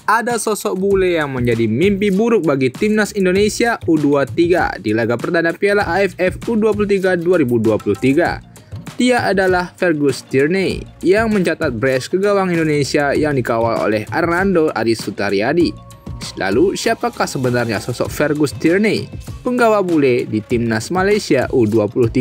Ada sosok bule yang menjadi mimpi buruk bagi timnas Indonesia U23 di laga perdana Piala AFF U23 2023. Dia adalah Fergus Tierney yang mencatat brace ke gawang Indonesia yang dikawal oleh Arnando Adi Sutariadi. Lalu siapakah sebenarnya sosok Fergus Tierney, penggawa bule di timnas Malaysia U23?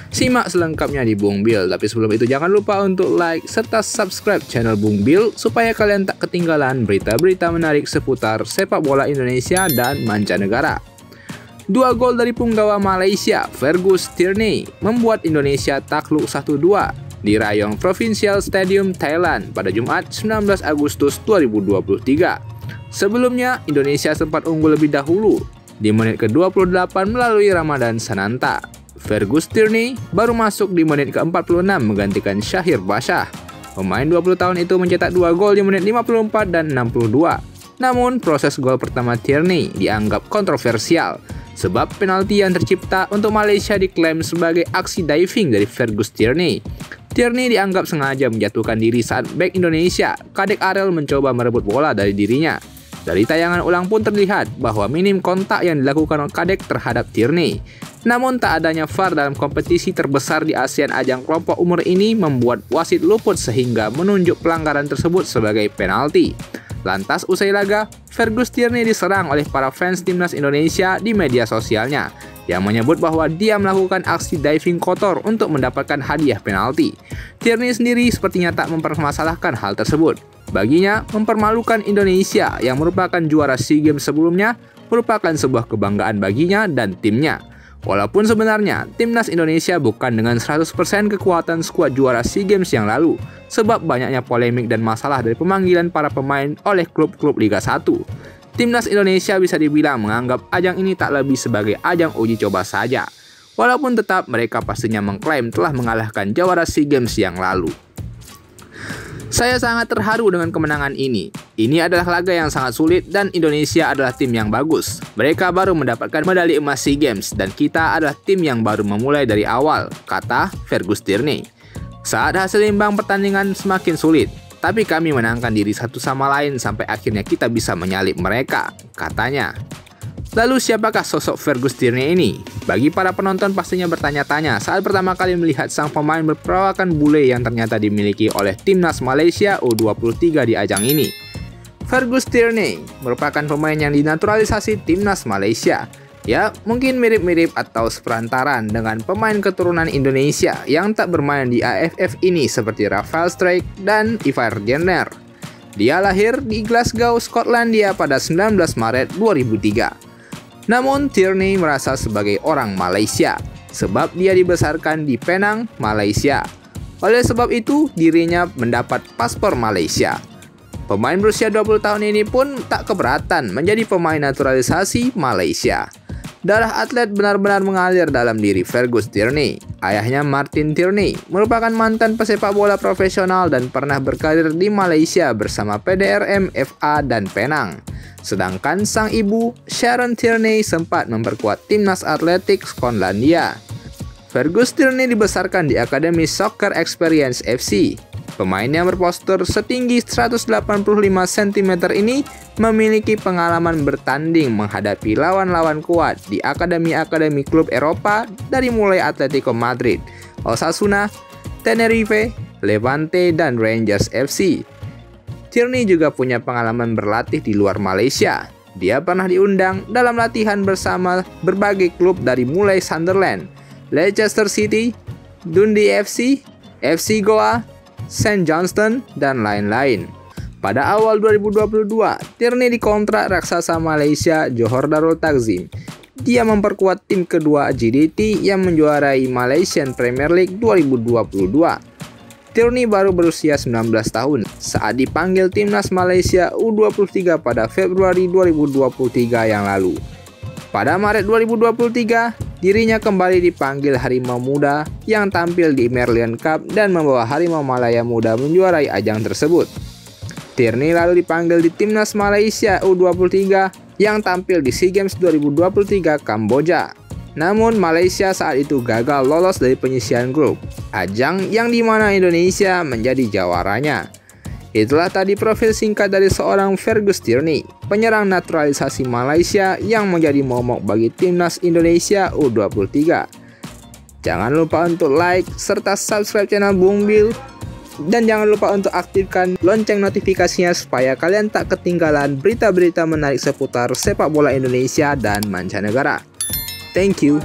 Simak selengkapnya di Bung Bill, tapi sebelum itu jangan lupa untuk like serta subscribe channel Bung Bill supaya kalian tak ketinggalan berita-berita menarik seputar sepak bola Indonesia dan mancanegara. 2 gol dari penggawa Malaysia, Fergus Tierney, membuat Indonesia takluk 1-2 di Rayong Provincial Stadium, Thailand pada Jumat 19 Agustus 2023. Sebelumnya, Indonesia sempat unggul lebih dahulu di menit ke-28 melalui Ramadan Sananta. Fergus Tierney baru masuk di menit ke-46 menggantikan Syahir Bashah. Pemain 20 tahun itu mencetak 2 gol di menit 54 dan 62. Namun, proses gol pertama Tierney dianggap kontroversial sebab penalti yang tercipta untuk Malaysia diklaim sebagai aksi diving dari Fergus Tierney. Tierney dianggap sengaja menjatuhkan diri saat bek Indonesia, Kadek Arel, mencoba merebut bola dari dirinya. Dari tayangan ulang pun terlihat bahwa minim kontak yang dilakukan oleh Kadek terhadap Tierney. Namun tak adanya VAR dalam kompetisi terbesar di ASEAN ajang kelompok umur ini membuat wasit luput sehingga menunjuk pelanggaran tersebut sebagai penalti. Lantas usai laga, Fergus Tierney diserang oleh para fans timnas Indonesia di media sosialnya yang menyebut bahwa dia melakukan aksi diving kotor untuk mendapatkan hadiah penalti. Tierney sendiri sepertinya tak mempermasalahkan hal tersebut. Baginya, mempermalukan Indonesia yang merupakan juara SEA Games sebelumnya merupakan sebuah kebanggaan baginya dan timnya. Walaupun sebenarnya timnas Indonesia bukan dengan 100% kekuatan skuad juara SEA Games yang lalu, sebab banyaknya polemik dan masalah dari pemanggilan para pemain oleh klub-klub Liga 1. Timnas Indonesia bisa dibilang menganggap ajang ini tak lebih sebagai ajang uji coba saja, walaupun tetap mereka pastinya mengklaim telah mengalahkan juara SEA Games yang lalu. Saya sangat terharu dengan kemenangan ini. Ini adalah laga yang sangat sulit dan Indonesia adalah tim yang bagus. Mereka baru mendapatkan medali emas SEA Games dan kita adalah tim yang baru memulai dari awal, kata Fergus Tierney. Saat hasil imbang pertandingan semakin sulit, tapi kami menangkan diri satu sama lain sampai akhirnya kita bisa menyalip mereka, katanya. Lalu siapakah sosok Fergus Tierney ini? Bagi para penonton pastinya bertanya-tanya saat pertama kali melihat sang pemain berperawakan bule yang ternyata dimiliki oleh timnas Malaysia U23 di ajang ini. Fergus Tierney merupakan pemain yang dinaturalisasi timnas Malaysia. Ya, mungkin mirip-mirip atau seperantaran dengan pemain keturunan Indonesia yang tak bermain di AFF ini seperti Rafael Struijk dan Ivar Jenner. Dia lahir di Glasgow, Skotlandia pada 19 Maret 2003. Namun Tierney merasa sebagai orang Malaysia sebab dia dibesarkan di Penang, Malaysia. Oleh sebab itu, dirinya mendapat paspor Malaysia. Pemain berusia 20 tahun ini pun tak keberatan menjadi pemain naturalisasi Malaysia. Darah atlet benar-benar mengalir dalam diri Fergus Tierney. Ayahnya Martin Tierney merupakan mantan pesepak bola profesional dan pernah berkarir di Malaysia bersama PDRM, FA, dan Penang. Sedangkan sang ibu, Sharon Tierney, sempat memperkuat timnas atletik Skotlandia. Fergus Tierney dibesarkan di Akademi Soccer Experience FC. Pemain yang berpostur setinggi 185 cm ini memiliki pengalaman bertanding menghadapi lawan-lawan kuat di akademi-akademi klub Eropa dari mulai Atletico Madrid, Osasuna, Tenerife, Levante, dan Rangers FC. Tierney juga punya pengalaman berlatih di luar Malaysia. Dia pernah diundang dalam latihan bersama berbagai klub dari mulai Sunderland, Leicester City, Dundee FC, FC Goa, St. Johnstone, dan lain-lain. Pada awal 2022, Tierney dikontrak raksasa Malaysia Johor Darul Takzim. Dia memperkuat tim kedua JDT yang menjuarai Malaysian Premier League 2022. Tierney baru berusia 19 tahun saat dipanggil timnas Malaysia U23 pada Februari 2023 yang lalu. Pada Maret 2023, dirinya kembali dipanggil Harimau Muda yang tampil di Merlion Cup dan membawa Harimau Malaya Muda menjuarai ajang tersebut. Tierney lalu dipanggil di timnas Malaysia U23 yang tampil di SEA Games 2023 Kamboja. Namun Malaysia saat itu gagal lolos dari penyisihan grup, ajang yang dimana Indonesia menjadi jawaranya. Itulah tadi profil singkat dari seorang Fergus Tierney, penyerang naturalisasi Malaysia yang menjadi momok bagi timnas Indonesia U23. Jangan lupa untuk like serta subscribe channel Bung Bil, dan jangan lupa untuk aktifkan lonceng notifikasinya supaya kalian tak ketinggalan berita-berita menarik seputar sepak bola Indonesia dan mancanegara. Thank you.